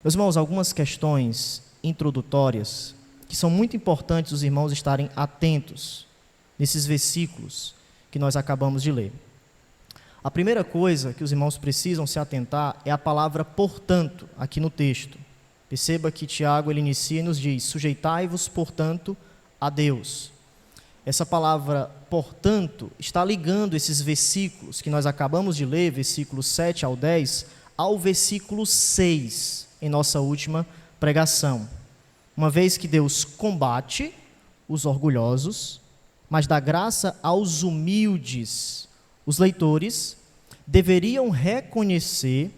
Meus irmãos, algumas questões introdutórias que são muito importantes os irmãos estarem atentos nesses versículos que nós acabamos de ler. A primeira coisa que os irmãos precisam se atentar é a palavra portanto, aqui no texto. Perceba que Tiago ele inicia e nos diz: sujeitai-vos, portanto, a Deus. Essa palavra portanto está ligando esses versículos que nós acabamos de ler, versículos 7 ao 10, ao versículo 6, em nossa última pregação. Uma vez que Deus combate os orgulhosos, mas dá graça aos humildes, os leitores deveriam reconhecer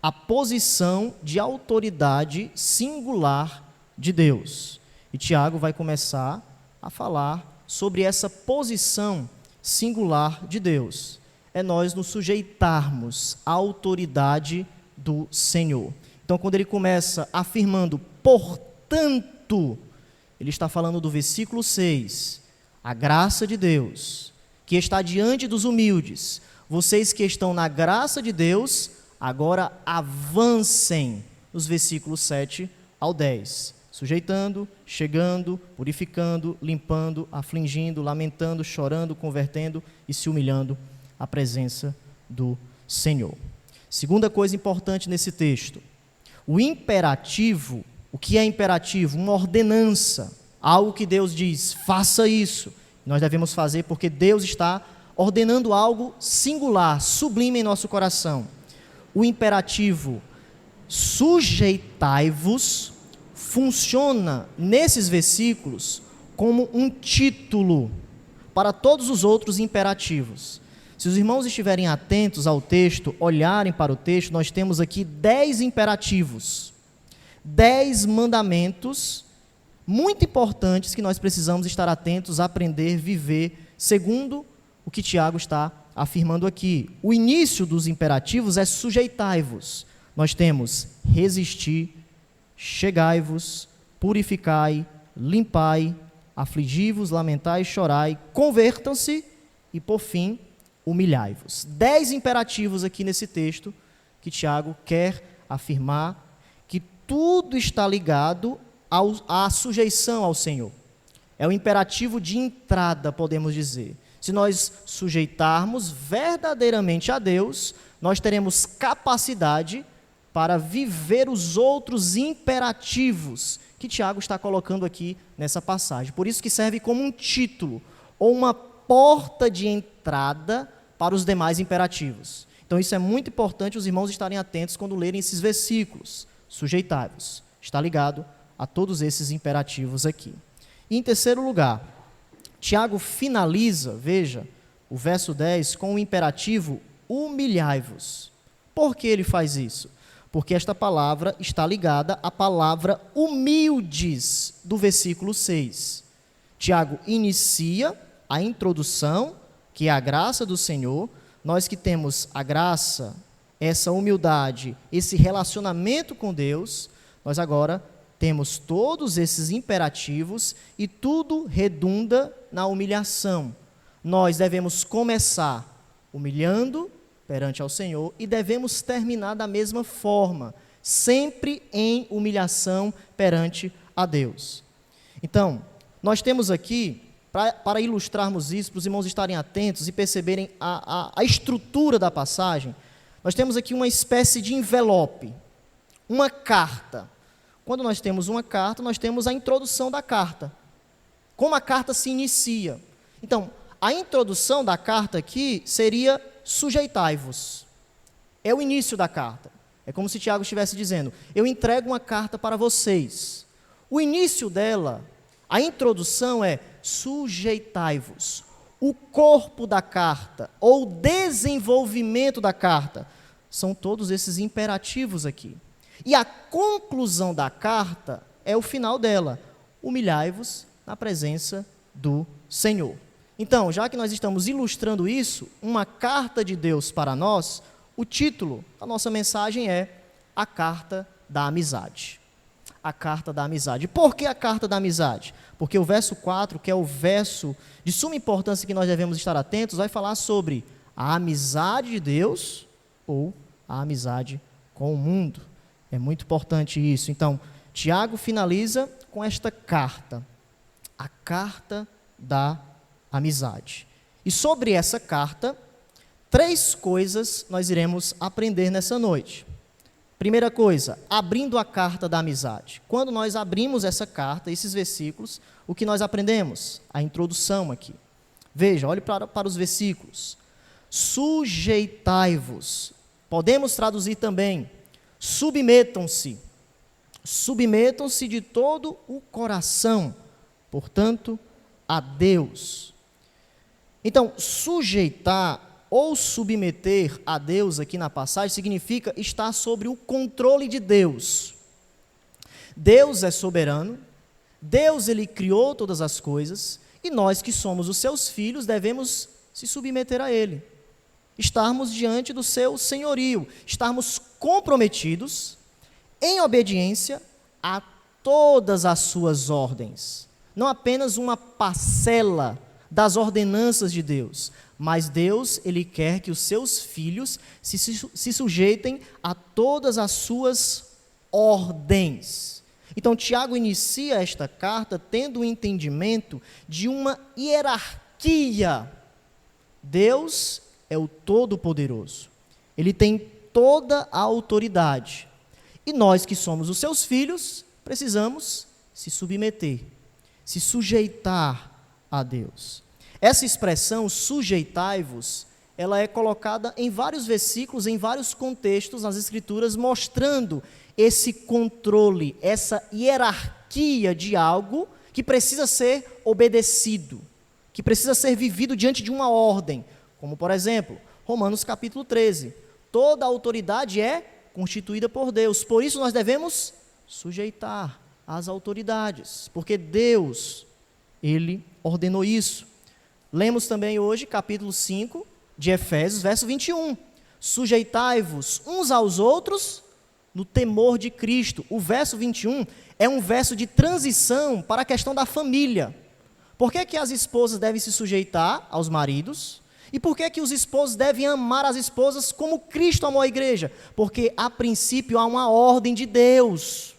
a posição de autoridade singular de Deus. E Tiago vai começar a falar sobre essa posição singular de Deus. É nós nos sujeitarmos à autoridade do Senhor. Então, quando ele começa afirmando, portanto, ele está falando do versículo 6, a graça de Deus, que está diante dos humildes. Vocês que estão na graça de Deus, agora avancem nos versículos 7 ao 10, sujeitando, chegando, purificando, limpando, afligindo, lamentando, chorando, convertendo e se humilhando à presença do Senhor. Segunda coisa importante nesse texto, o imperativo. O que é imperativo? Uma ordenança, algo que Deus diz, faça isso. Nós devemos fazer porque Deus está ordenando algo singular, sublime em nosso coração. O imperativo, sujeitai-vos, funciona nesses versículos como um título para todos os outros imperativos. Se os irmãos estiverem atentos ao texto, olharem para o texto, nós temos aqui 10 imperativos, 10 mandamentos muito importantes que nós precisamos estar atentos, aprender, viver, segundo o que Tiago está afirmando aqui. O início dos imperativos é sujeitai-vos. Nós temos resistir, chegai-vos, purificai, limpai, afligi-vos, lamentai, chorai, convertam-se e, por fim, humilhai-vos. 10 imperativos aqui nesse texto que Tiago quer afirmar que tudo está ligado à sujeição ao Senhor. É o imperativo de entrada, podemos dizer. Se nós sujeitarmos verdadeiramente a Deus, nós teremos capacidade para viver os outros imperativos que Tiago está colocando aqui nessa passagem. Por isso que serve como um título ou uma porta de entrada para os demais imperativos. Então isso é muito importante os irmãos estarem atentos quando lerem esses versículos. Sujeitai-vos. Está ligado a todos esses imperativos aqui. E em terceiro lugar, Tiago finaliza, veja, o verso 10 com o imperativo humilhai-vos. Por que ele faz isso? Porque esta palavra está ligada à palavra humildes do versículo 6. Tiago inicia a introdução, que é a graça do Senhor. Nós que temos a graça, essa humildade, esse relacionamento com Deus, nós agora temos todos esses imperativos e tudo redunda na humilhação. Nós devemos começar humilhando perante ao Senhor e devemos terminar da mesma forma, sempre em humilhação perante a Deus. Então, nós temos aqui, para ilustrarmos isso, para os irmãos estarem atentos e perceberem a estrutura da passagem, nós temos aqui uma espécie de envelope, uma carta. Quando nós temos uma carta, nós temos a introdução da carta. Como a carta se inicia. Então, a introdução da carta aqui seria sujeitai-vos. É o início da carta. É como se Tiago estivesse dizendo, eu entrego uma carta para vocês. O início dela, a introdução é sujeitai-vos. O corpo da carta, ou desenvolvimento da carta, são todos esses imperativos aqui. E a conclusão da carta é o final dela. Humilhai-vos na presença do Senhor. Então, já que nós estamos ilustrando isso, uma carta de Deus para nós, o título da nossa mensagem é a carta da amizade. A carta da amizade. Por que a carta da amizade? Porque o verso 4, que é o verso de suma importância que nós devemos estar atentos, vai falar sobre a amizade de Deus ou a amizade com o mundo. É muito importante isso. Então, Tiago finaliza com esta carta, a carta da amizade. E sobre essa carta, 3 coisas nós iremos aprender nessa noite. Primeira coisa, abrindo a carta da amizade. Quando nós abrimos essa carta, esses versículos, o que nós aprendemos? A introdução aqui. Veja, olhe para os versículos. Sujeitai-vos. Podemos traduzir também, submetam-se. Submetam-se de todo o coração, portanto, a Deus. Então, sujeitar ou submeter a Deus aqui na passagem significa estar sobre o controle de Deus. Deus é soberano, Deus ele criou todas as coisas, e nós que somos os seus filhos devemos se submeter a Ele. Estarmos diante do seu senhorio, estarmos comprometidos em obediência a todas as suas ordens. Não apenas uma parcela das ordenanças de Deus, mas Deus, Ele quer que os seus filhos se sujeitem a todas as suas ordens. Então, Tiago inicia esta carta tendo o entendimento de uma hierarquia. Deus é o Todo-Poderoso. Ele tem toda a autoridade. E nós que somos os seus filhos, precisamos se submeter, se sujeitar a Deus. Essa expressão, sujeitai-vos, ela é colocada em vários versículos, em vários contextos nas Escrituras, mostrando esse controle, essa hierarquia de algo que precisa ser obedecido, que precisa ser vivido diante de uma ordem. Como, por exemplo, Romanos capítulo 13. Toda a autoridade é constituída por Deus, por isso nós devemos sujeitar às autoridades, porque Deus, Ele ordenou isso. Lemos também hoje, capítulo 5 de Efésios, verso 21. Sujeitai-vos uns aos outros no temor de Cristo. O verso 21 é um verso de transição para a questão da família. Por que que as esposas devem se sujeitar aos maridos? E por que que os esposos devem amar as esposas como Cristo amou a igreja? Porque, a princípio, há uma ordem de Deus.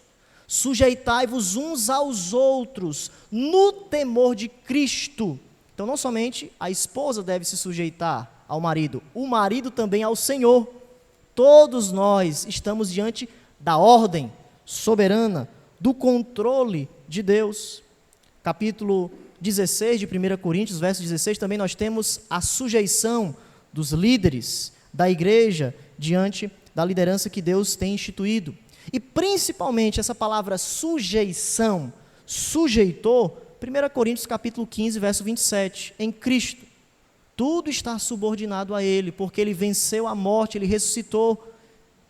Sujeitai-vos uns aos outros no temor de Cristo. Então, não somente a esposa deve se sujeitar ao marido, o marido também ao Senhor. Todos nós estamos diante da ordem soberana, do controle de Deus. Capítulo 16 de 1 Coríntios, verso 16, também nós temos a sujeição dos líderes da igreja diante da liderança que Deus tem instituído. E principalmente essa palavra sujeição, sujeitou, 1 Coríntios capítulo 15, verso 27, em Cristo. Tudo está subordinado a Ele, porque Ele venceu a morte, Ele ressuscitou.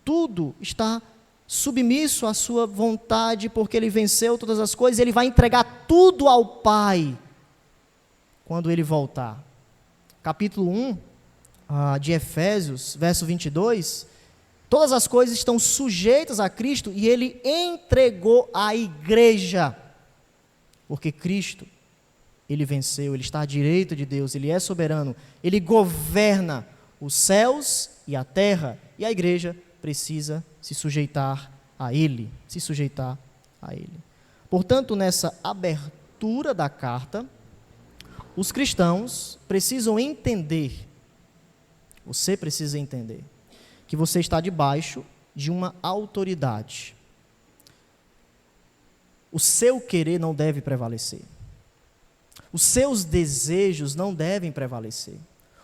Tudo está submisso à sua vontade, porque Ele venceu todas as coisas, Ele vai entregar tudo ao Pai, quando Ele voltar. Capítulo 1 de Efésios, verso 22, todas as coisas estão sujeitas a Cristo, e Ele entregou a igreja, porque Cristo, Ele venceu, Ele está à direita de Deus, Ele é soberano, Ele governa os céus e a terra, e a igreja precisa se sujeitar a Ele, se sujeitar a Ele. Portanto, nessa abertura da carta, os cristãos precisam entender, você precisa entender, que você está debaixo de uma autoridade. O seu querer não deve prevalecer. Os seus desejos não devem prevalecer.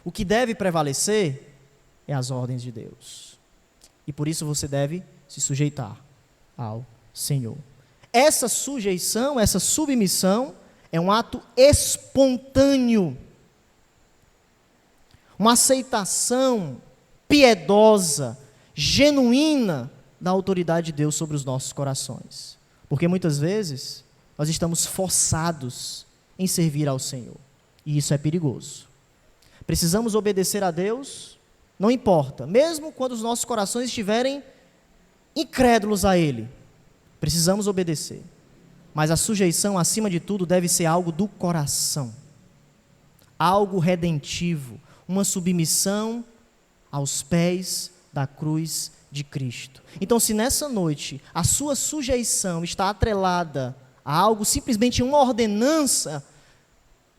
O que deve prevalecer é as ordens de Deus. E por isso você deve se sujeitar ao Senhor. Essa sujeição, essa submissão é um ato espontâneo. Uma aceitação piedosa, genuína da autoridade de Deus sobre os nossos corações. Porque muitas vezes nós estamos forçados em servir ao Senhor. E isso é perigoso. Precisamos obedecer a Deus, não importa, mesmo quando os nossos corações estiverem incrédulos a Ele. Precisamos obedecer. Mas a sujeição, acima de tudo, deve ser algo do coração. Algo redentivo. Uma submissão aos pés da cruz de Cristo. Então, se nessa noite a sua sujeição está atrelada a algo, simplesmente uma ordenança,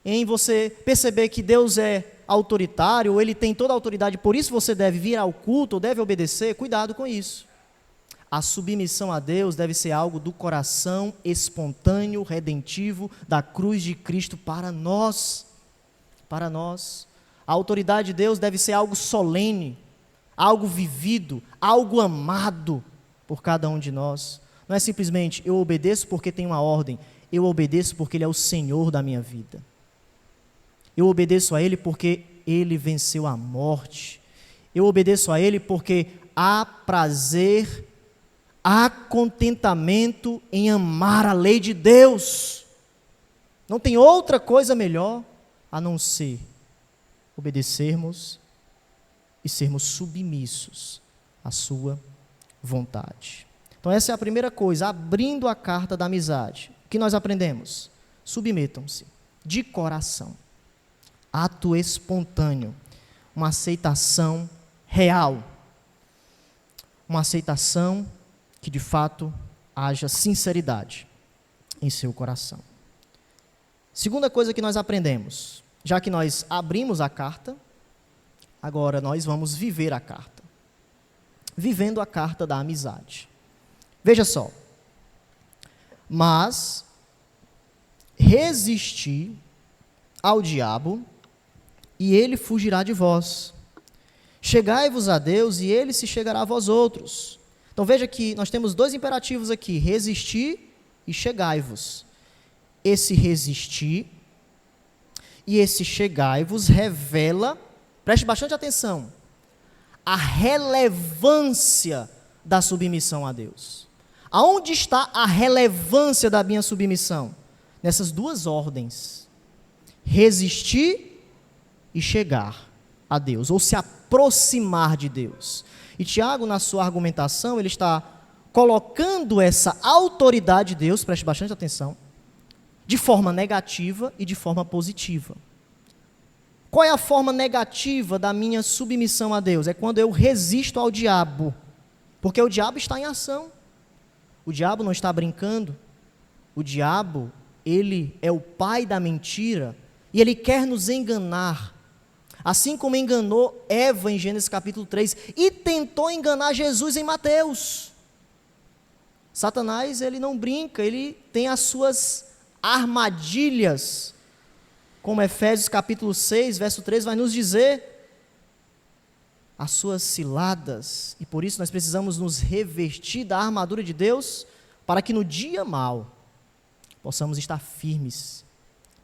em você perceber que Deus é autoritário, ou Ele tem toda a autoridade, por isso você deve vir ao culto, ou deve obedecer, cuidado com isso. A submissão a Deus deve ser algo do coração espontâneo, redentivo, da cruz de Cristo para nós. Para nós. A autoridade de Deus deve ser algo solene, algo vivido, algo amado por cada um de nós. Não é simplesmente, eu obedeço porque tem uma ordem, eu obedeço porque Ele é o Senhor da minha vida. Eu obedeço a Ele porque Ele venceu a morte. Eu obedeço a Ele porque há prazer, há contentamento em amar a lei de Deus. Não tem outra coisa melhor a não ser obedecermos e sermos submissos à sua vontade. Então essa é a primeira coisa, abrindo a carta da amizade. O que nós aprendemos? Submetam-se de coração. Ato espontâneo, uma aceitação real, uma aceitação que de fato haja sinceridade em seu coração. Segunda coisa que nós aprendemos, já que nós abrimos a carta, agora nós vamos viver a carta. Vivendo a carta da amizade. Veja só. Mas resisti ao diabo e ele fugirá de vós. Chegai-vos a Deus e ele se chegará a vós outros. Então veja que nós temos dois imperativos aqui, resistir e chegai-vos. Esse resistir e esse chegai-vos revela, preste bastante atenção, a relevância da submissão a Deus. Aonde está a relevância da minha submissão? Nessas duas ordens, resistir e chegar a Deus, ou se aproximar de Deus. E Tiago, na sua argumentação, ele está colocando essa autoridade de Deus, preste bastante atenção, de forma negativa e de forma positiva. Qual é a forma negativa da minha submissão a Deus? É quando eu resisto ao diabo, porque o diabo está em ação. O diabo não está brincando. O diabo, ele é o pai da mentira e ele quer nos enganar. Assim como enganou Eva em Gênesis capítulo 3 e tentou enganar Jesus em Mateus. Satanás, ele não brinca, ele tem as suas armadilhas, como Efésios capítulo 6, verso 3 vai nos dizer, as suas ciladas, e por isso nós precisamos nos revestir da armadura de Deus, para que no dia mau, possamos estar firmes,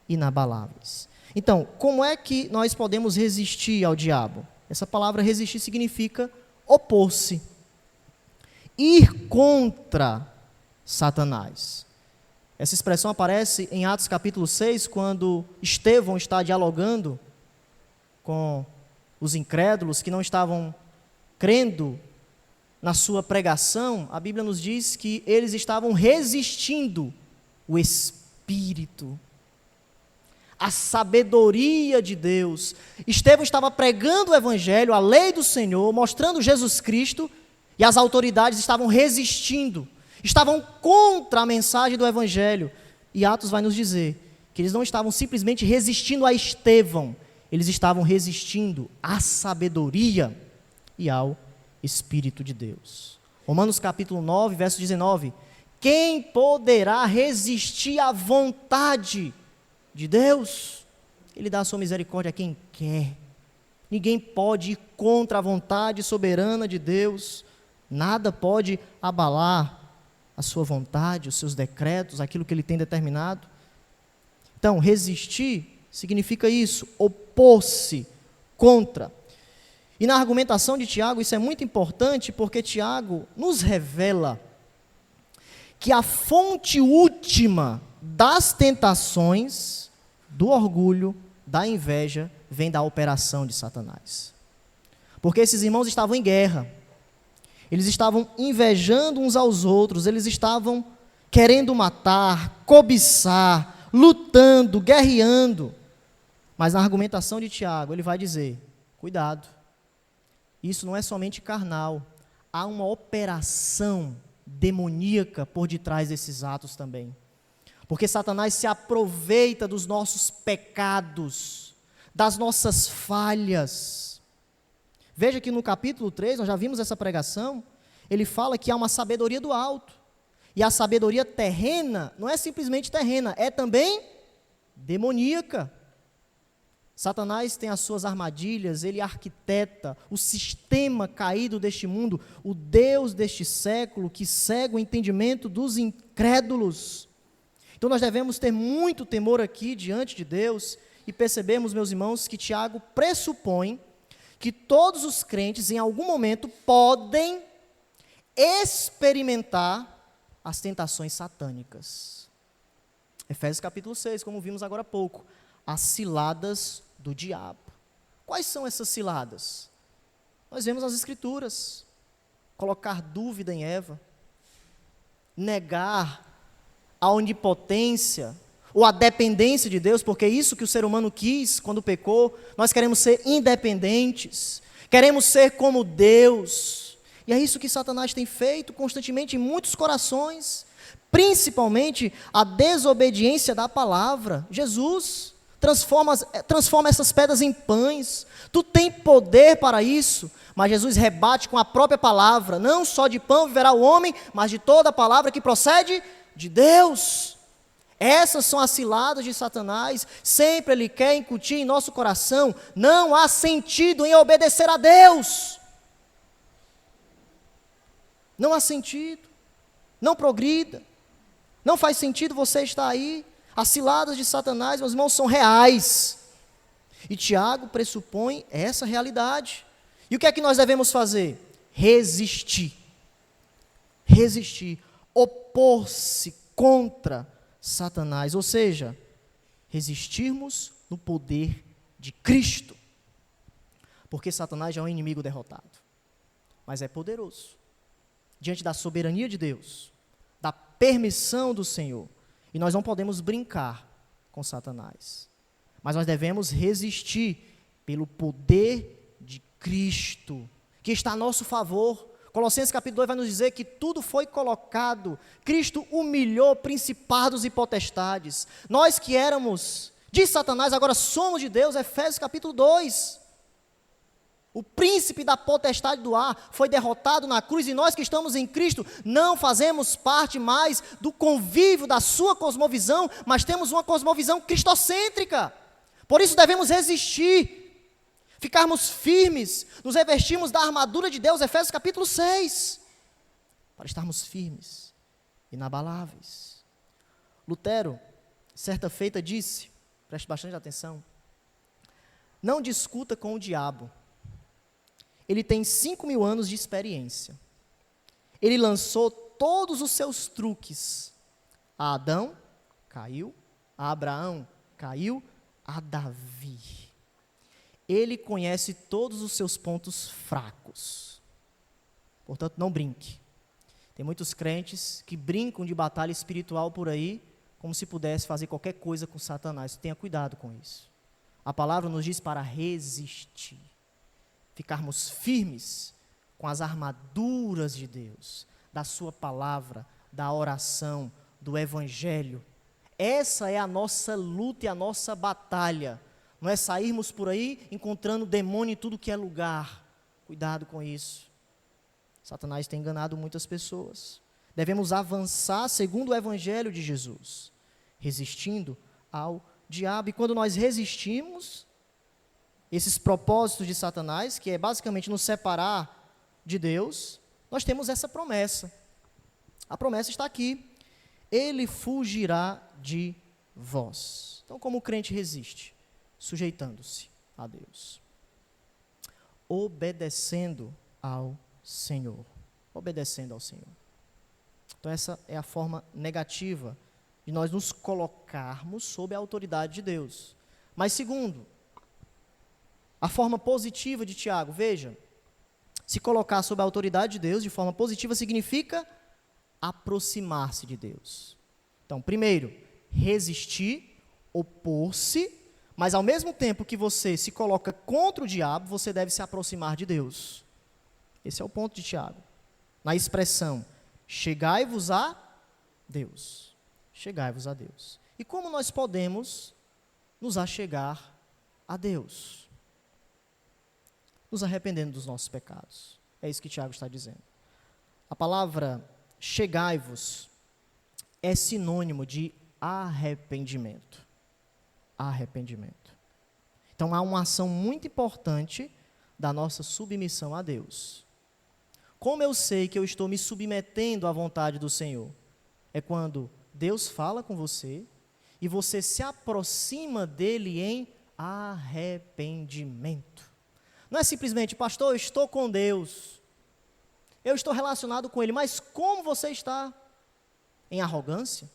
inabaláveis. Então, como é que nós podemos resistir ao diabo? Essa palavra resistir significa opor-se, ir contra Satanás. Essa expressão aparece em Atos capítulo 6, quando Estevão está dialogando com os incrédulos que não estavam crendo na sua pregação. A Bíblia nos diz que eles estavam resistindo o Espírito, a sabedoria de Deus. Estevão estava pregando o Evangelho, a lei do Senhor, mostrando Jesus Cristo, e as autoridades estavam resistindo, estavam contra a mensagem do Evangelho. E Atos vai nos dizer que eles não estavam simplesmente resistindo a Estevão, eles estavam resistindo à sabedoria e ao Espírito de Deus. Romanos capítulo 9, verso 19. Quem poderá resistir à vontade de Deus? Ele dá a sua misericórdia a quem quer. Ninguém pode ir contra a vontade soberana de Deus. Nada pode abalar a sua vontade, os seus decretos, aquilo que Ele tem determinado. Então, resistir significa isso, opor-se contra. E na argumentação de Tiago, isso é muito importante, porque Tiago nos revela que a fonte última das tentações, do orgulho, da inveja, vem da operação de Satanás. Porque esses irmãos estavam em guerra. Eles estavam invejando uns aos outros, eles estavam querendo matar, cobiçar, lutando, guerreando. Mas na argumentação de Tiago, ele vai dizer, cuidado, isso não é somente carnal. há uma operação demoníaca por detrás desses atos também. Porque Satanás se aproveita dos nossos pecados, das nossas falhas. Veja que no capítulo 3, nós já vimos essa pregação, ele fala que há uma sabedoria do alto. E a sabedoria terrena não é simplesmente terrena, é também demoníaca. Satanás tem as suas armadilhas, ele arquiteta o sistema caído deste mundo, o Deus deste século que cega o entendimento dos incrédulos. Então nós devemos ter muito temor aqui diante de Deus e percebermos, meus irmãos, que Tiago pressupõe que todos os crentes em algum momento podem experimentar as tentações satânicas. Efésios capítulo 6, como vimos agora há pouco, as ciladas do diabo. Quais são essas ciladas? Nós vemos nas Escrituras: colocar dúvida em Eva, negar a onipotência ou a dependência de Deus, porque é isso que o ser humano quis quando pecou. Nós queremos ser independentes, queremos ser como Deus, e é isso que Satanás tem feito constantemente em muitos corações, principalmente a desobediência da palavra. Jesus transforma essas pedras em pães. Tu tem poder para isso, mas Jesus rebate com a própria palavra: não só de pão viverá o homem, mas de toda a palavra que procede de Deus. Essas são as ciladas de Satanás. Sempre ele quer incutir em nosso coração: não há sentido em obedecer a Deus. Não há sentido, não progrida, não faz sentido você estar aí. As ciladas de Satanás, meus irmãos, são reais. E Tiago pressupõe essa realidade. E o que é que nós devemos fazer? Resistir. Resistir. Opor-se contra Satanás. Ou seja, resistirmos no poder de Cristo. Porque Satanás já é um inimigo derrotado, mas é poderoso. Diante da soberania de Deus, da permissão do Senhor. E nós não podemos brincar com Satanás, mas nós devemos resistir pelo poder de Cristo, que está a nosso favor. Colossenses capítulo 2 vai nos dizer que tudo foi colocado, Cristo humilhou principados e potestades. Nós que éramos de Satanás, agora somos de Deus. Efésios capítulo 2. O príncipe da potestade do ar foi derrotado na cruz, e nós que estamos em Cristo não fazemos parte mais do convívio da sua cosmovisão, mas temos uma cosmovisão cristocêntrica. Por isso devemos resistir, ficarmos firmes, nos revestirmos da armadura de Deus, Efésios capítulo 6, para estarmos firmes, inabaláveis. Lutero, certa feita, disse, preste bastante atenção: não discuta com o diabo. Ele tem 5.000 anos de experiência. Ele lançou todos os seus truques. A Adão, caiu. A Abraão, caiu. A Davi. Ele conhece todos os seus pontos fracos. Portanto, não brinque. Tem muitos crentes que brincam de batalha espiritual por aí, como se pudesse fazer qualquer coisa com Satanás. Tenha cuidado com isso. A palavra nos diz para resistir. Ficarmos firmes com as armaduras de Deus, da sua palavra, da oração, do evangelho. Essa é a nossa luta e a nossa batalha. Não é sairmos por aí encontrando demônio em tudo que é lugar. Cuidado com isso. Satanás tem enganado muitas pessoas. Devemos avançar segundo o evangelho de Jesus, resistindo ao diabo. E quando nós resistimos esses propósitos de Satanás, que é basicamente nos separar de Deus, nós temos essa promessa. A promessa está aqui: ele fugirá de vós. Então, como o crente resiste? Sujeitando-se a Deus, obedecendo ao Senhor. Obedecendo ao Senhor. Então, essa é a forma negativa de nós nos colocarmos sob a autoridade de Deus. Mas segundo, a forma positiva de Tiago, veja, se colocar sob a autoridade de Deus de forma positiva significa aproximar-se de Deus. Então, primeiro, resistir, opor-se, mas ao mesmo tempo que você se coloca contra o diabo, você deve se aproximar de Deus. Esse é o ponto de Tiago. na expressão chegai-vos a Deus. Chegai-vos a Deus. E como nós podemos nos achegar a Deus? Nos arrependendo dos nossos pecados. É isso que Tiago está dizendo. A palavra chegai-vos é sinônimo de arrependimento. Arrependimento. Então há uma ação muito importante da nossa submissão a Deus. Como eu sei que eu estou me submetendo à vontade do Senhor? É quando Deus fala com você e você se aproxima dele em arrependimento. Não é simplesmente, pastor, eu estou com Deus, eu estou relacionado com ele, mas como você está? Em arrogância?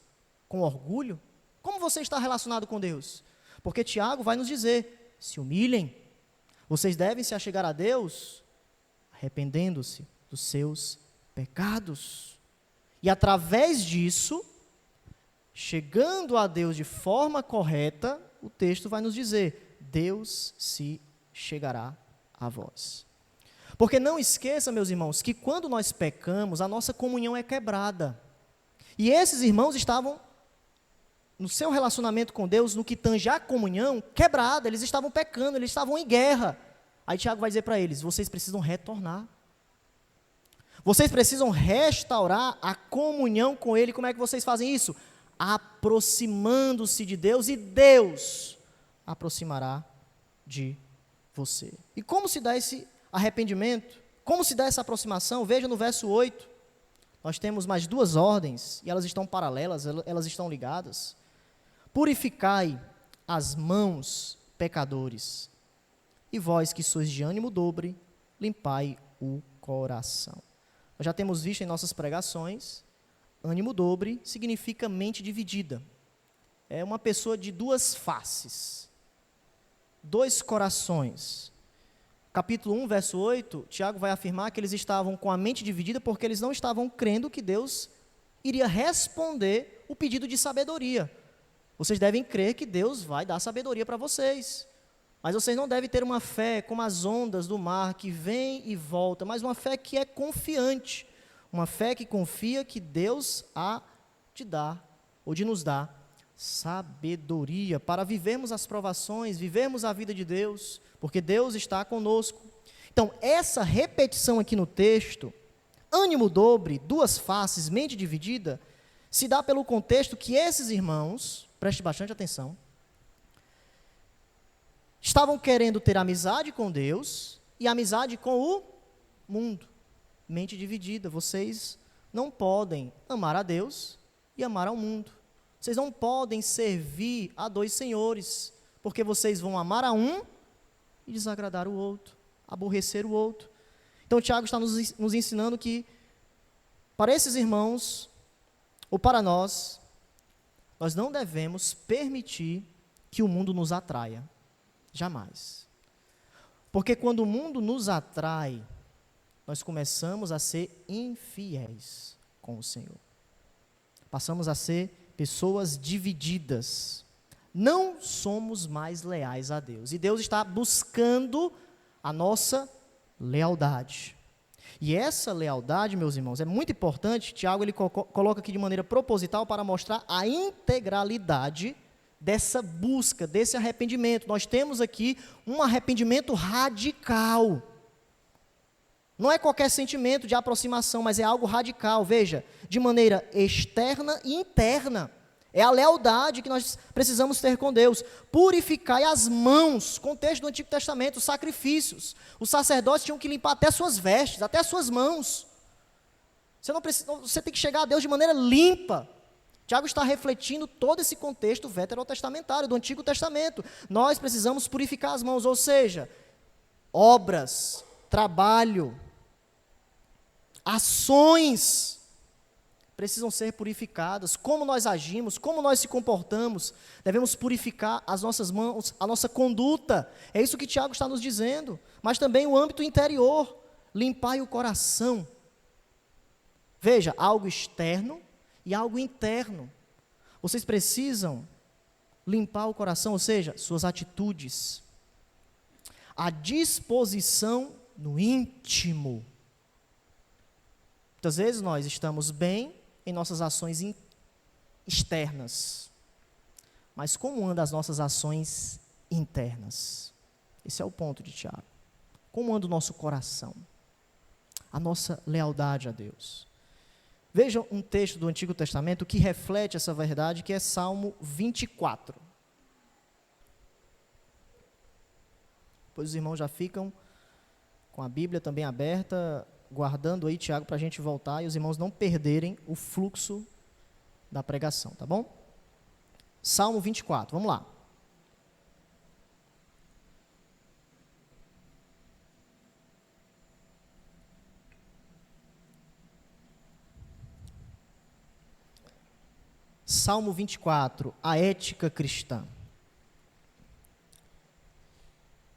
Com orgulho? Como você está relacionado com Deus? Porque Tiago vai nos dizer, se humilhem, vocês devem se achegar a Deus, arrependendo-se dos seus pecados. E através disso, chegando a Deus de forma correta, o texto vai nos dizer, Deus se chegará a vós. Porque não esqueça, meus irmãos, que quando nós pecamos, a nossa comunhão é quebrada. E esses irmãos estavam, no seu relacionamento com Deus, no que tange a comunhão, quebrada, eles estavam pecando, eles estavam em guerra. Aí Tiago vai dizer para eles, vocês precisam retornar. Vocês precisam restaurar a comunhão com Ele. Como é que vocês fazem isso? Aproximando-se de Deus, e Deus aproximará de você. E como se dá esse arrependimento? Como se dá essa aproximação? Veja no verso 8, nós temos mais duas ordens, e elas estão paralelas, elas estão ligadas. Purificai as mãos, pecadores, e vós que sois de ânimo dobre, limpai o coração. Nós já temos visto em nossas pregações, ânimo dobre significa mente dividida. É uma pessoa de duas faces, dois corações. Capítulo 1, verso 8, Tiago vai afirmar que eles estavam com a mente dividida porque eles não estavam crendo que Deus iria responder o pedido de sabedoria. Vocês devem crer que Deus vai dar sabedoria para vocês. Mas vocês não devem ter uma fé como as ondas do mar, que vem e volta, mas uma fé que é confiante, uma fé que confia que Deus há de dar, ou de nos dar, sabedoria, para vivermos as provações, vivermos a vida de Deus, porque Deus está conosco. Então, essa repetição aqui no texto, ânimo dobre, duas faces, mente dividida, se dá pelo contexto que esses irmãos, preste bastante atenção, estavam querendo ter amizade com Deus e amizade com o mundo. Mente dividida. Vocês não podem amar a Deus e amar ao mundo. Vocês não podem servir a dois senhores, porque vocês vão amar a um e desagradar o outro, aborrecer o outro. Então, Tiago está nos ensinando que, para esses irmãos, ou para nós não devemos permitir que o mundo nos atraia. Jamais. Porque quando o mundo nos atrai, nós começamos a ser infiéis com o Senhor. Passamos a ser pessoas divididas. Não somos mais leais a Deus. E Deus está buscando a nossa lealdade. E essa lealdade, meus irmãos, é muito importante. Tiago ele coloca aqui de maneira proposital para mostrar a integralidade dessa busca, desse arrependimento. Nós temos aqui um arrependimento radical. Não é qualquer sentimento de aproximação, mas é algo radical. Veja, de maneira externa e interna. É a lealdade que nós precisamos ter com Deus. Purificai as mãos, contexto do Antigo Testamento, os sacrifícios. Os sacerdotes tinham que limpar até suas vestes, até suas mãos. Você tem que chegar a Deus de maneira limpa. Tiago está refletindo todo esse contexto veterotestamentário, do Antigo Testamento. Nós precisamos purificar as mãos, ou seja, obras, trabalho, ações precisam ser purificadas. Como nós agimos, como nós se comportamos, devemos purificar as nossas mãos, a nossa conduta. É isso que Tiago está nos dizendo. Mas também o âmbito interior, limpai o coração. Veja, algo externo e algo interno. Vocês precisam limpar o coração, ou seja, suas atitudes. A disposição no íntimo. Muitas vezes nós estamos bem em nossas ações externas, mas como andam as nossas ações internas? Esse é o ponto de Tiago. Como anda o nosso coração? A nossa lealdade a Deus. Vejam um texto do Antigo Testamento que reflete essa verdade, que é Salmo 24. Pois os irmãos já ficam com a Bíblia também aberta, guardando aí, Tiago, para a gente voltar e os irmãos não perderem o fluxo da pregação, tá bom? Salmo 24, vamos lá. Salmo 24, a ética cristã.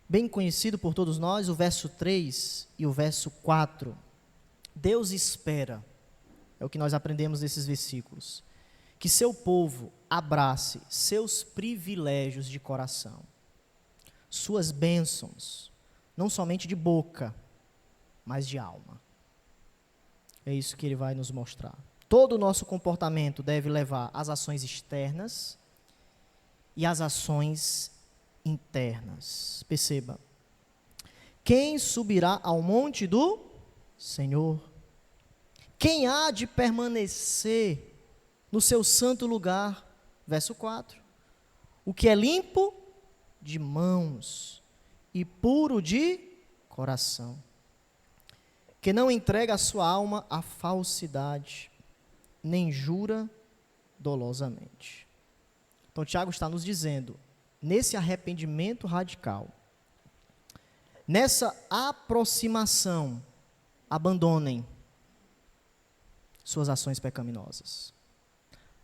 Bem conhecido por todos nós, o verso 3 e o verso 4. Deus espera, é o que nós aprendemos nesses versículos, que seu povo abrace seus privilégios de coração, suas bênçãos, não somente de boca, mas de alma. É isso que ele vai nos mostrar. Todo o nosso comportamento deve levar às ações externas e às ações internas. Perceba. Quem subirá ao monte do Senhor? Quem há de permanecer no seu santo lugar? Verso 4. O que é limpo de mãos e puro de coração, que não entrega a sua alma à falsidade, nem jura dolosamente. Então, Tiago está nos dizendo, nesse arrependimento radical, nessa aproximação, abandonem suas ações pecaminosas.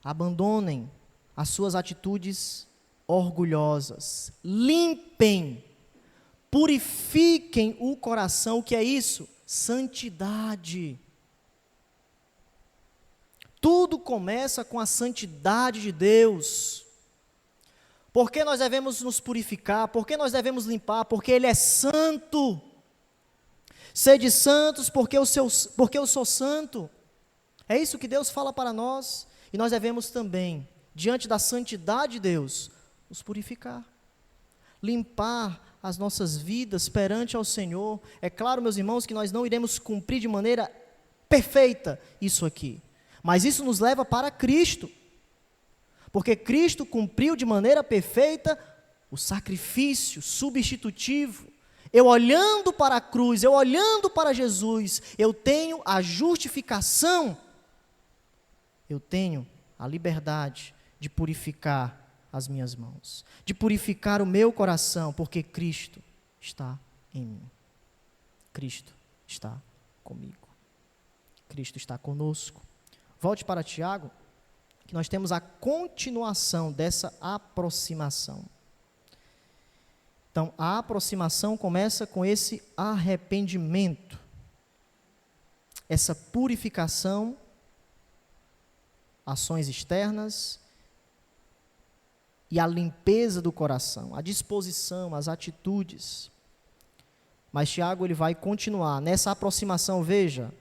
Abandonem as suas atitudes orgulhosas. Limpem, purifiquem o coração. O que é isso? Santidade. Tudo começa com a santidade de Deus. Por que nós devemos nos purificar? Por que nós devemos limpar? Porque Ele é santo. Sede santos porque eu sou santo. É isso que Deus fala para nós. E nós devemos também, diante da santidade de Deus, nos purificar. Limpar as nossas vidas perante ao Senhor. É claro, meus irmãos, que nós não iremos cumprir de maneira perfeita isso aqui. Mas isso nos leva para Cristo. Porque Cristo cumpriu de maneira perfeita o sacrifício substitutivo. Eu olhando para a cruz, eu olhando para Jesus, eu tenho a justificação, eu tenho a liberdade de purificar as minhas mãos, de purificar o meu coração, porque Cristo está em mim. Cristo está comigo. Cristo está conosco. Volte para Tiago, que nós temos a continuação dessa aproximação. Então, a aproximação começa com esse arrependimento, essa purificação, ações externas e a limpeza do coração, a disposição, as atitudes. Mas Tiago ele vai continuar nessa aproximação, veja,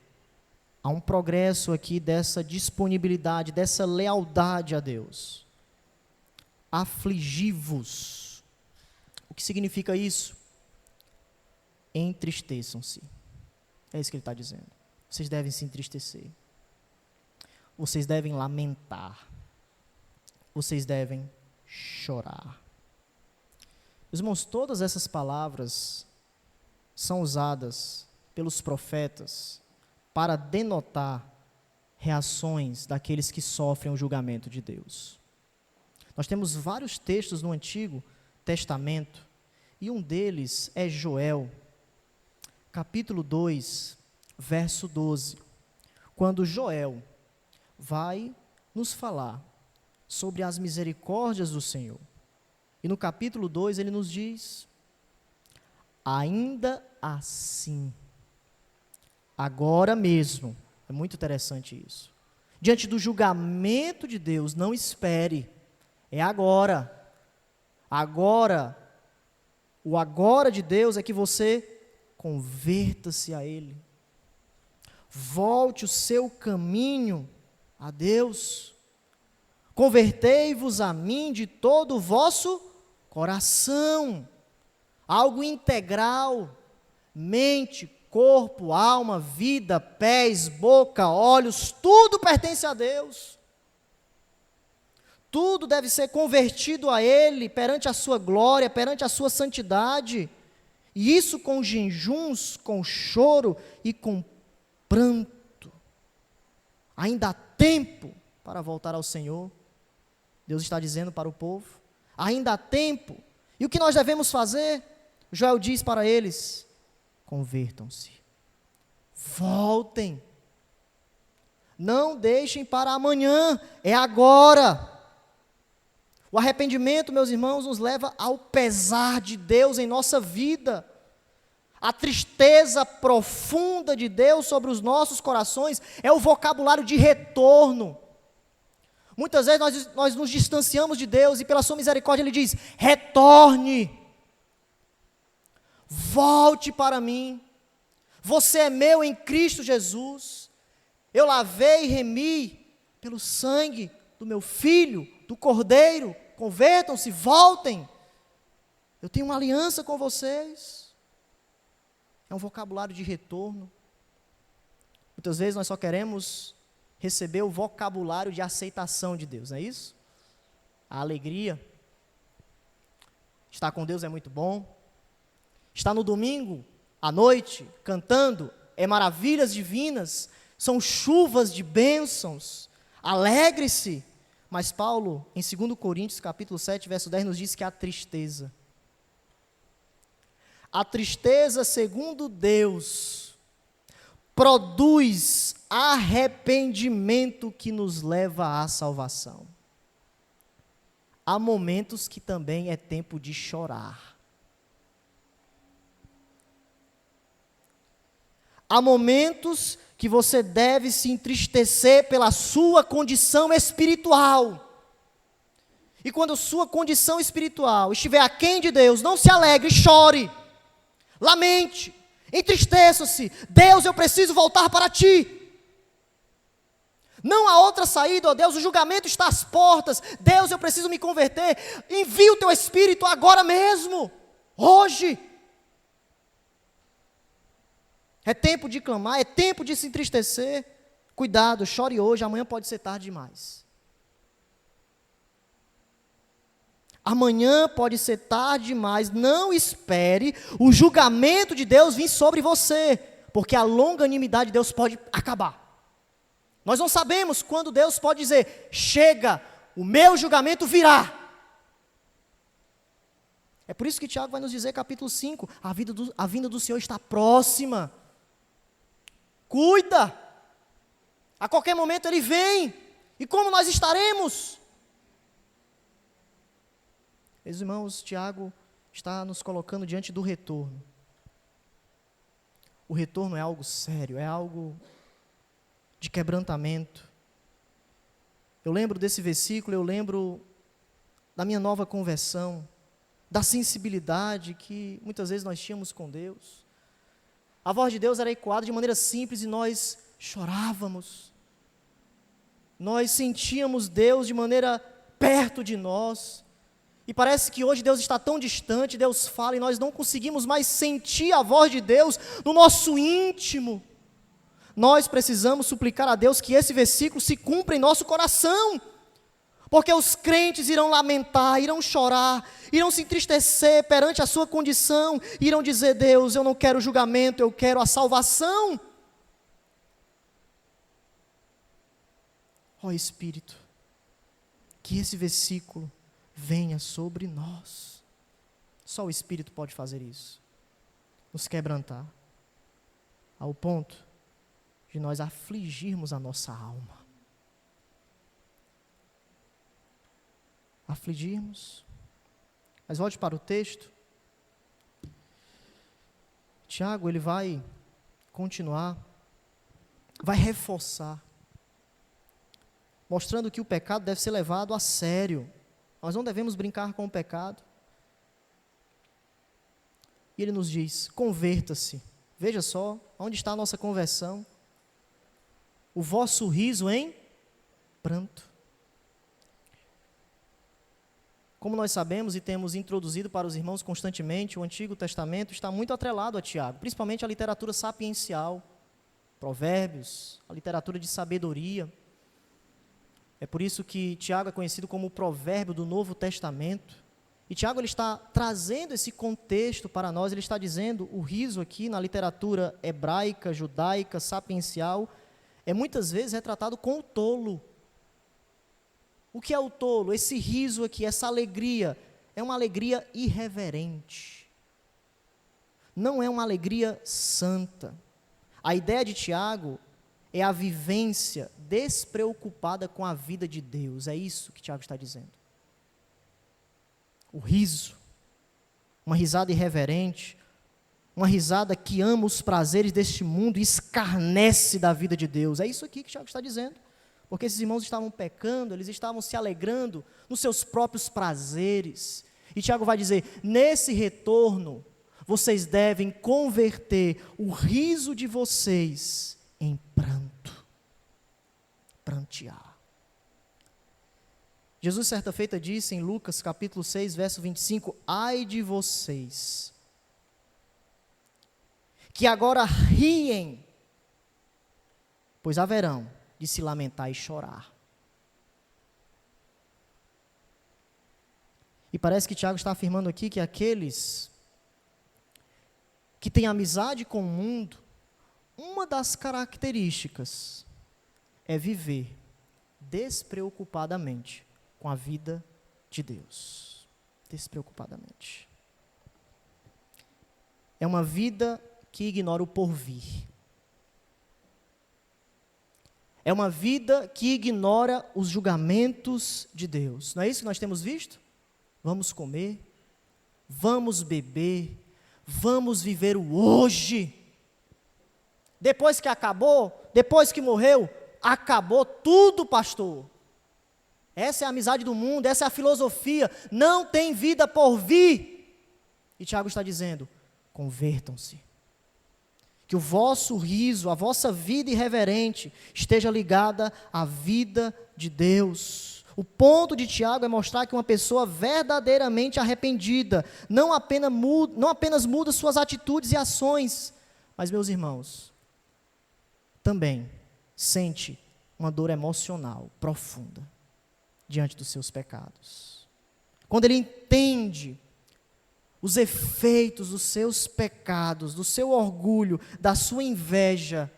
há um progresso aqui dessa disponibilidade, dessa lealdade a Deus. Afligi-vos. O que significa isso? Entristeçam-se. É isso que ele está dizendo. Vocês devem se entristecer. Vocês devem lamentar. Vocês devem chorar. Meus irmãos, todas essas palavras são usadas pelos profetas para denotar reações daqueles que sofrem o julgamento de Deus. Nós temos vários textos no Antigo Testamento, e um deles é Joel, capítulo 2, verso 12, quando Joel vai nos falar sobre as misericórdias do Senhor. E no capítulo 2 ele nos diz: ainda assim, agora mesmo, é muito interessante isso, diante do julgamento de Deus, não espere, é agora. Agora, o agora de Deus é que você converta-se a Ele. volte o seu caminho a Deus. Convertei-vos a mim de todo o vosso coração. Algo integral, mente, corpo, alma, vida, pés, boca, olhos, tudo pertence a Deus. Tudo deve ser convertido a Ele, perante a sua glória, perante a sua santidade. E isso com jejuns, com choro e com pranto. Ainda há tempo para voltar ao Senhor. Deus está dizendo para o povo. Ainda há tempo. E o que nós devemos fazer? Joel diz para eles: convertam-se. Voltem. Não deixem para amanhã, é agora. O arrependimento, meus irmãos, nos leva ao pesar de Deus em nossa vida. A tristeza profunda de Deus sobre os nossos corações é o vocabulário de retorno. Muitas vezes nós nos distanciamos de Deus e pela sua misericórdia Ele diz: retorne, volte para mim, você é meu em Cristo Jesus, eu lavei e remi pelo sangue do meu Filho, do Cordeiro. Convertam-se, voltem, eu tenho uma aliança com vocês. É um vocabulário de retorno. Muitas vezes nós só queremos receber o vocabulário de aceitação de Deus, não é isso? A alegria. Estar com Deus é muito bom. Estar no domingo, à noite, cantando, é maravilhas divinas, são chuvas de bênçãos. Alegre-se. Mas Paulo, em 2 Coríntios, capítulo 7, verso 10, nos diz que há tristeza. A tristeza, segundo Deus, produz arrependimento que nos leva à salvação. Há momentos que também é tempo de chorar. Há momentos que você deve se entristecer pela sua condição espiritual. E quando a sua condição espiritual estiver aquém de Deus, não se alegre, chore, lamente, entristeça-se. Deus, eu preciso voltar para Ti. Não há outra saída, ó Deus, o julgamento está às portas. Deus, eu preciso me converter. Envia o Teu Espírito agora mesmo, hoje. É tempo de clamar, é tempo de se entristecer. Cuidado, chore hoje, amanhã pode ser tarde demais. Amanhã pode ser tarde demais. Não espere o julgamento de Deus vir sobre você, porque a longanimidade de Deus pode acabar. Nós não sabemos quando Deus pode dizer: chega, o meu julgamento virá. É por isso que Tiago vai nos dizer, capítulo 5, a vinda do Senhor está próxima. Cuida, a qualquer momento Ele vem, e como nós estaremos? Meus irmãos, Tiago está nos colocando diante do retorno. O retorno é algo sério, é algo de quebrantamento. Eu lembro desse versículo, eu lembro da minha nova conversão, da sensibilidade que muitas vezes nós tínhamos com Deus. A voz de Deus era ecoada de maneira simples e nós chorávamos. Nós sentíamos Deus de maneira perto de nós. E parece que hoje Deus está tão distante, Deus fala e nós não conseguimos mais sentir a voz de Deus no nosso íntimo. Nós precisamos suplicar a Deus que esse versículo se cumpra em nosso coração. Porque os crentes irão lamentar, irão chorar, irão se entristecer perante a sua condição, irão dizer: Deus, eu não quero julgamento, eu quero a salvação. Ó Espírito, que esse versículo venha sobre nós. Só o Espírito pode fazer isso, nos quebrantar, ao ponto de nós afligirmos a nossa alma. Afligirmos. Mas volte para o texto. Tiago, ele vai continuar, vai reforçar, mostrando que o pecado deve ser levado a sério. Nós não devemos brincar com o pecado. E ele nos diz: converta-se. Veja só, onde está a nossa conversão? o vosso riso em pranto. Como nós sabemos e temos introduzido para os irmãos constantemente, o Antigo Testamento está muito atrelado a Tiago, principalmente a literatura sapiencial, Provérbios, a literatura de sabedoria. É por isso que Tiago é conhecido como o provérbio do Novo Testamento. E Tiago ele está trazendo esse contexto para nós, ele está dizendo, o riso aqui na literatura hebraica, judaica, sapiencial, é muitas vezes retratado com o tolo. O que é o tolo? Esse riso aqui, essa alegria, é uma alegria irreverente. Não é uma alegria santa. A ideia de Tiago é a vivência despreocupada com a vida de Deus. É isso que Tiago está dizendo. O riso, uma risada irreverente, uma risada que ama os prazeres deste mundo e escarnece da vida de Deus. É isso aqui que Tiago está dizendo. Porque esses irmãos estavam pecando, eles estavam se alegrando nos seus próprios prazeres. E Tiago vai dizer, nesse retorno, vocês devem converter o riso de vocês em pranto. Prantear. Jesus certa feita disse em Lucas capítulo 6, verso 25, ai de vocês, que agora riem, pois haverão de se lamentar e chorar. E parece que Tiago está afirmando aqui que aqueles que têm amizade com o mundo, uma das características é viver despreocupadamente com a vida de Deus. Despreocupadamente. É uma vida que ignora o porvir. É uma vida que ignora os julgamentos de Deus. Não é isso que nós temos visto? Vamos comer, vamos beber, vamos viver o hoje. Depois que acabou, depois que morreu, acabou tudo, pastor. Essa é a amizade do mundo, essa é a filosofia. Não tem vida por vir. E Tiago está dizendo, convertam-se. Que o vosso riso, a vossa vida irreverente esteja ligada à vida de Deus. O ponto de Tiago é mostrar que uma pessoa verdadeiramente arrependida não apenas muda suas atitudes e ações, mas, meus irmãos, também sente uma dor emocional profunda diante dos seus pecados. Quando ele entende os efeitos dos seus pecados, do seu orgulho, da sua inveja,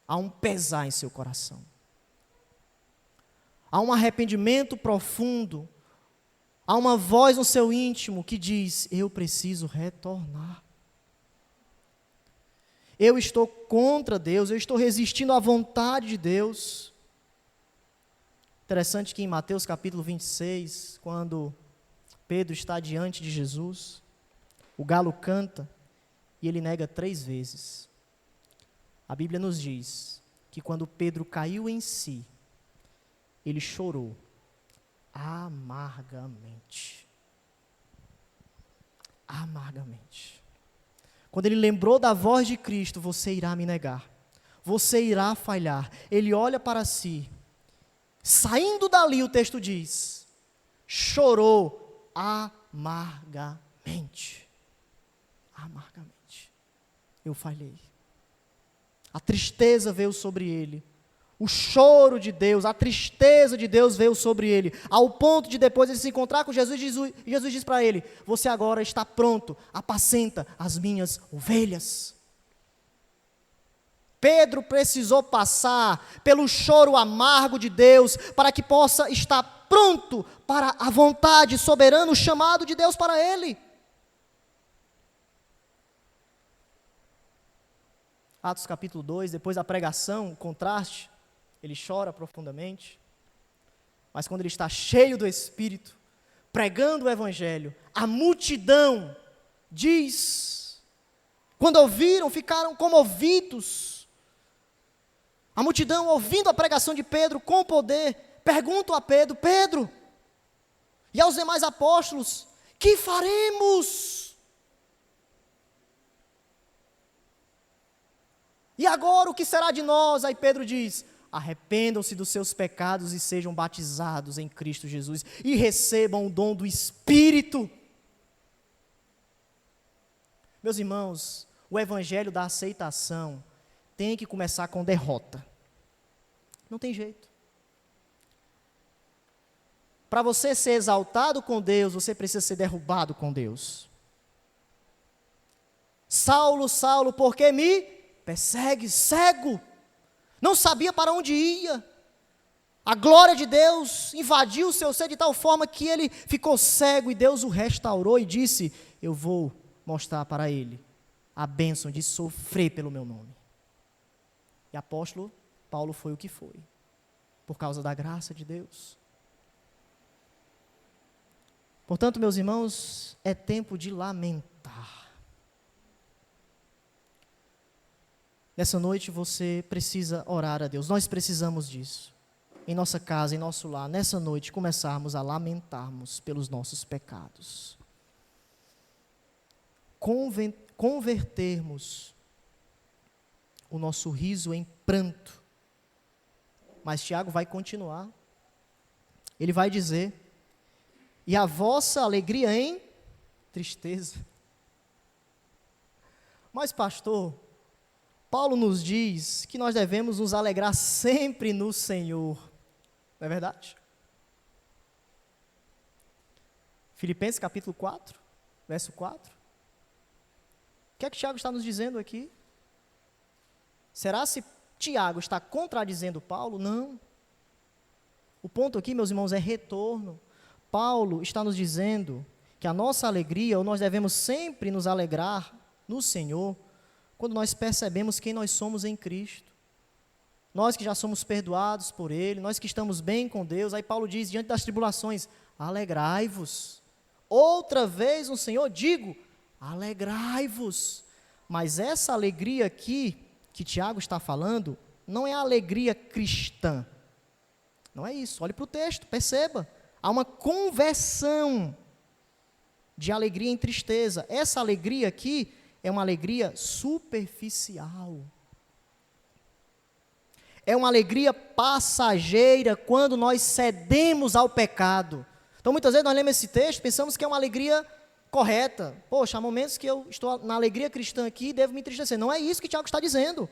há um pesar em seu coração. Há um arrependimento profundo, há uma voz no seu íntimo que diz, eu preciso retornar. Eu estou contra Deus, eu estou resistindo à vontade de Deus. Interessante que em Mateus capítulo 26, quando Pedro está diante de Jesus, o galo canta e ele nega 3 vezes. A Bíblia nos diz que quando Pedro caiu em si, ele chorou amargamente. Amargamente. Quando ele lembrou da voz de Cristo, você irá me negar, você irá falhar. Ele olha para si, saindo dali o texto diz, chorou amargamente. Amargamente. Eu falhei. A tristeza veio sobre ele. O choro de Deus, a tristeza de Deus veio sobre ele, ao ponto de depois ele se encontrar com Jesus, Jesus diz para ele, você agora está pronto, apacenta as minhas ovelhas. Pedro precisou passar pelo choro amargo de Deus, para que possa estar pronto para a vontade soberana, o chamado de Deus para ele. Atos capítulo 2, depois da pregação, o contraste, ele chora profundamente, mas quando ele está cheio do Espírito, pregando o Evangelho, a multidão diz, quando ouviram, ficaram comovidos. A multidão, ouvindo a pregação de Pedro com poder, perguntam a Pedro, Pedro, e aos demais apóstolos, que faremos? E agora o que será de nós? Aí Pedro diz: arrependam-se dos seus pecados e sejam batizados em Cristo Jesus e recebam o dom do Espírito. Meus irmãos, o evangelho da aceitação tem que começar com derrota. Não tem jeito. Para você ser exaltado com Deus, você precisa ser derrubado com Deus. Saulo, Saulo, por que me persegue? Cego, não sabia para onde ia. A glória de Deus invadiu o seu ser de tal forma que ele ficou cego e Deus o restaurou e disse: eu vou mostrar para ele a bênção de sofrer pelo meu nome. E apóstolo Paulo foi o que foi, por causa da graça de Deus. Portanto, meus irmãos, é tempo de lamentar. Nessa noite você precisa orar a Deus, nós precisamos disso. Em nossa casa, em nosso lar, nessa noite, começarmos a lamentarmos pelos nossos pecados. Convertermos o nosso riso em pranto. Mas Tiago vai continuar. Ele vai dizer: e a vossa alegria em tristeza. Mas, pastor, Paulo nos diz que nós devemos nos alegrar sempre no Senhor. Não é verdade? Filipenses capítulo 4, verso 4. O que é que Tiago está nos dizendo aqui? Será se Tiago está contradizendo Paulo? Não. O ponto aqui, meus irmãos, é retorno. Paulo está nos dizendo que a nossa alegria, ou nós devemos sempre nos alegrar no Senhor, quando nós percebemos quem nós somos em Cristo. Nós que já somos perdoados por Ele, nós que estamos bem com Deus. Aí Paulo diz, diante das tribulações: alegrai-vos. Outra vez no Senhor digo: alegrai-vos. Mas essa alegria aqui, que Tiago está falando, não é a alegria cristã. Não é isso. Olhe para o texto, perceba. Há uma conversão de alegria em tristeza. Essa alegria aqui é uma alegria superficial. É uma alegria passageira quando nós cedemos ao pecado. Então, muitas vezes nós lemos esse texto e pensamos que é uma alegria correta. Poxa, há momentos que eu estou na alegria cristã aqui e devo me entristecer. Não é isso que Tiago está dizendo.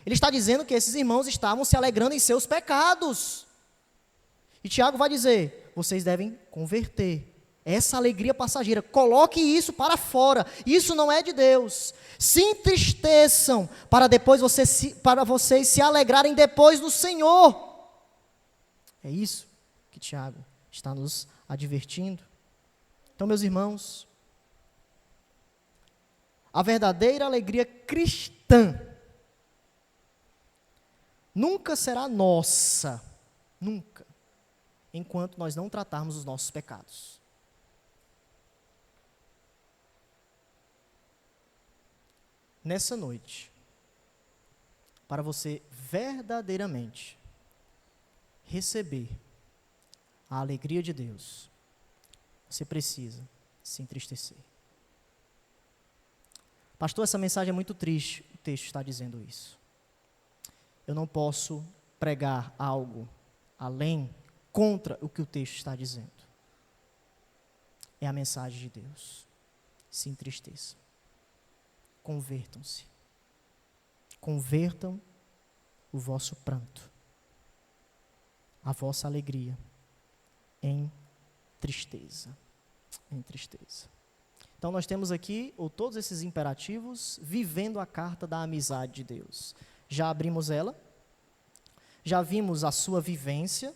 Ele está dizendo que esses irmãos estavam se alegrando em seus pecados. E Tiago vai dizer: vocês devem converter essa alegria passageira, coloque isso para fora, isso não é de Deus. Se entristeçam para vocês se alegrarem depois do Senhor. É isso que Tiago está nos advertindo. Então, meus irmãos, a verdadeira alegria cristã nunca será nossa, nunca, enquanto nós não tratarmos os nossos pecados. Nessa noite, para você verdadeiramente receber a alegria de Deus, você precisa se entristecer. Pastor, essa mensagem é muito triste. O texto está dizendo isso. Eu não posso pregar algo além, contra o que o texto está dizendo. É a mensagem de Deus. Se entristeçam. Convertam-se. Convertam o vosso pranto, a vossa alegria, em tristeza. Em tristeza. Então nós temos aqui, ou todos esses imperativos, vivendo a carta da amizade de Deus. Já abrimos ela, já vimos a sua vivência,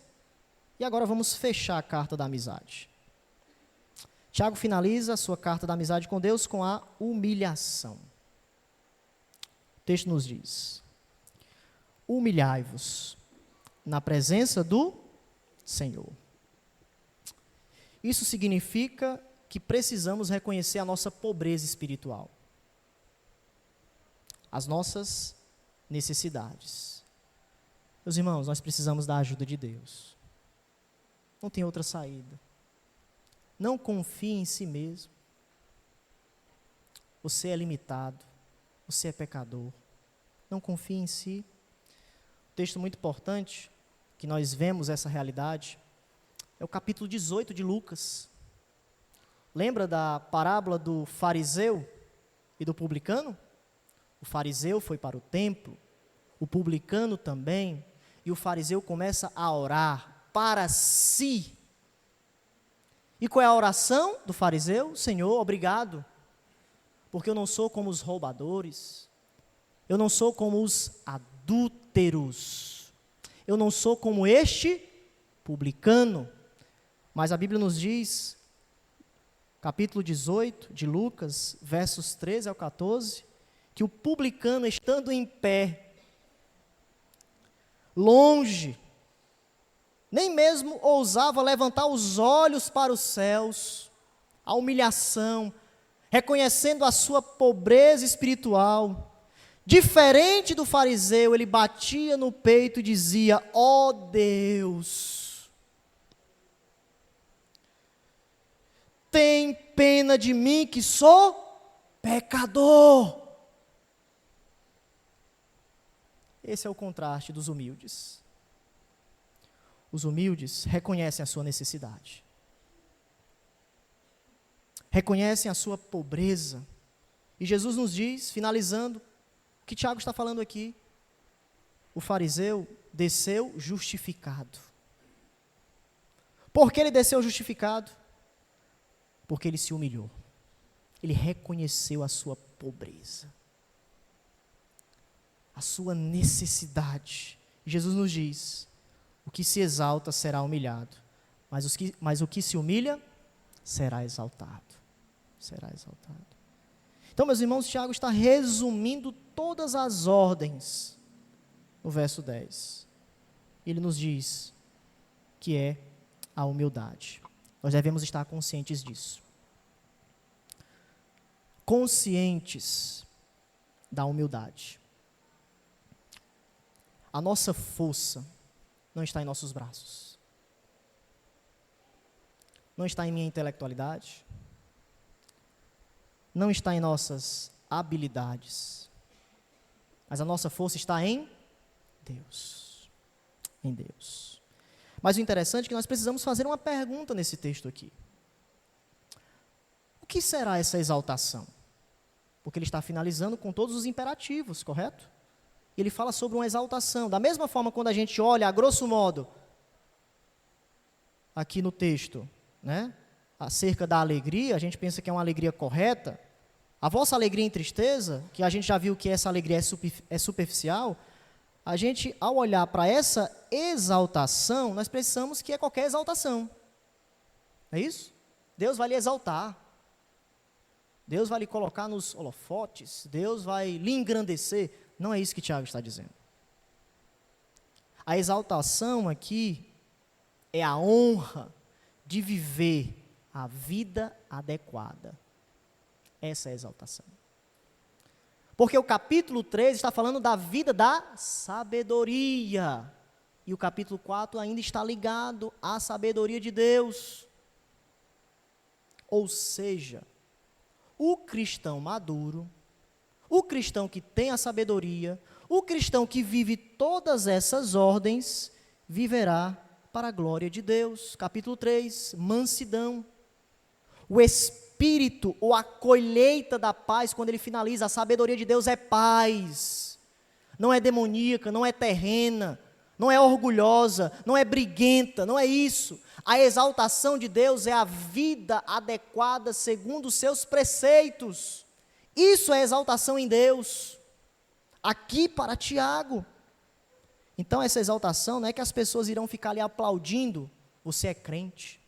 e agora vamos fechar a carta da amizade. Tiago finaliza a sua carta da amizade com Deus com a humilhação. O texto nos diz: humilhai-vos na presença do Senhor. Isso significa que precisamos reconhecer a nossa pobreza espiritual, as nossas necessidades. Meus irmãos, nós precisamos da ajuda de Deus. Não tem outra saída. Não confie em si mesmo. Você é limitado. Você é pecador. não confia em si. Um texto muito importante, que nós vemos essa realidade, é o capítulo 18 de Lucas. Lembra da parábola do fariseu e do publicano? O fariseu foi para o templo, o publicano também, e o fariseu começa a orar para si. E qual é a oração do fariseu? Senhor, obrigado, porque eu não sou como os roubadores, eu não sou como os adúlteros, eu não sou como este publicano. Mas a Bíblia nos diz, capítulo 18 de Lucas, versos 13 ao 14, que o publicano, estando em pé, longe, nem mesmo ousava levantar os olhos para os céus, a humilhação, reconhecendo a sua pobreza espiritual. Diferente do fariseu, ele batia no peito e dizia: ó Deus, tem pena de mim que sou pecador. Esse é o contraste dos humildes. Os humildes reconhecem a sua necessidade, reconhecem a sua pobreza. E Jesus nos diz, finalizando, o que Tiago está falando aqui: o fariseu desceu justificado. Por que ele desceu justificado? Porque ele se humilhou, ele reconheceu a sua pobreza, a sua necessidade. Jesus nos diz: o que se exalta será humilhado, mas o que se humilha será exaltado. Será exaltado. Então, meus irmãos, Tiago está resumindo todas as ordens no verso 10. Ele nos diz que é a humildade. Nós devemos estar conscientes disso. Conscientes da humildade. A nossa força não está em nossos braços. Não está em minha intelectualidade. Não está em nossas habilidades. Mas a nossa força está em Deus. Em Deus. Mas o interessante é que nós precisamos fazer uma pergunta nesse texto aqui. O que será essa exaltação? Porque ele está finalizando com todos os imperativos, correto? Ele fala sobre uma exaltação. Da mesma forma, quando a gente olha, a grosso modo, aqui no texto, né, acerca da alegria, a gente pensa que é uma alegria correta. A vossa alegria em tristeza, que a gente já viu que essa alegria é superficial, a gente, ao olhar para essa exaltação, nós pensamos que é qualquer exaltação. É isso? Deus vai lhe exaltar. Deus vai lhe colocar nos holofotes. Deus vai lhe engrandecer. Não é isso que Tiago está dizendo. A exaltação aqui é a honra de viver a vida adequada. Essa é a exaltação. Porque o capítulo 3 está falando da vida da sabedoria. E o capítulo 4 ainda está ligado à sabedoria de Deus. Ou seja, o cristão maduro, o cristão que tem a sabedoria, o cristão que vive todas essas ordens, viverá para a glória de Deus. Capítulo 3, mansidão. O espírito, ou a colheita da paz, quando ele finaliza, a sabedoria de Deus é paz. Não é demoníaca, não é terrena, não é orgulhosa, não é briguenta, não é isso. A exaltação de Deus é a vida adequada segundo os seus preceitos. Isso é exaltação em Deus. Aqui para Tiago. Então essa exaltação não é que as pessoas irão ficar ali aplaudindo, você é crente.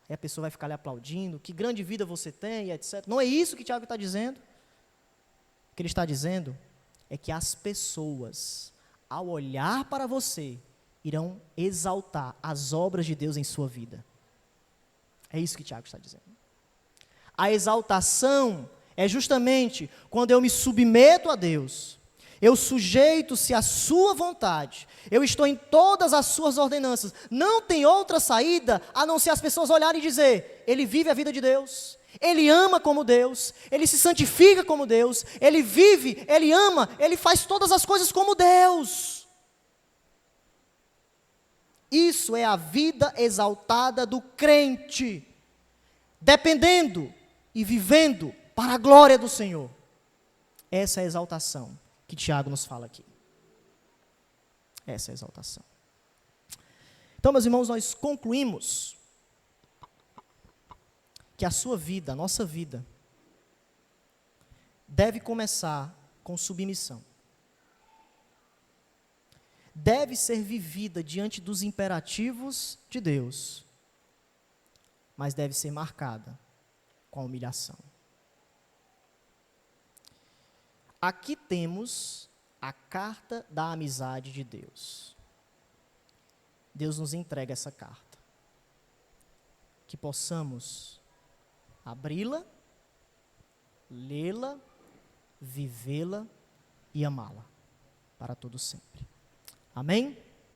Aí a pessoa vai ficar ali aplaudindo, que grande vida você tem, etc. Não é isso que Tiago está dizendo. O que ele está dizendo é que as pessoas, ao olhar para você, irão exaltar as obras de Deus em sua vida. É isso que Tiago está dizendo. A exaltação é justamente quando eu me submeto a Deus, eu sujeito-se à sua vontade, eu estou em todas as suas ordenanças, não tem outra saída a não ser as pessoas olharem e dizer, ele vive a vida de Deus, Ele ama como Deus, ele se santifica como Deus, ele vive, ele ama, ele faz todas as coisas como Deus. Isso é a vida exaltada do crente, dependendo e vivendo para a glória do Senhor. Essa é a exaltação que Tiago nos fala aqui. Essa é a exaltação. Então, meus irmãos, nós concluímos que a sua vida, a nossa vida, deve começar com submissão. Deve ser vivida diante dos imperativos de Deus, mas deve ser marcada com a humilhação. Aqui temos a carta da amizade de Deus. Deus nos entrega essa carta. Que possamos abri-la, lê-la, vivê-la e amá-la para todo sempre. Amém?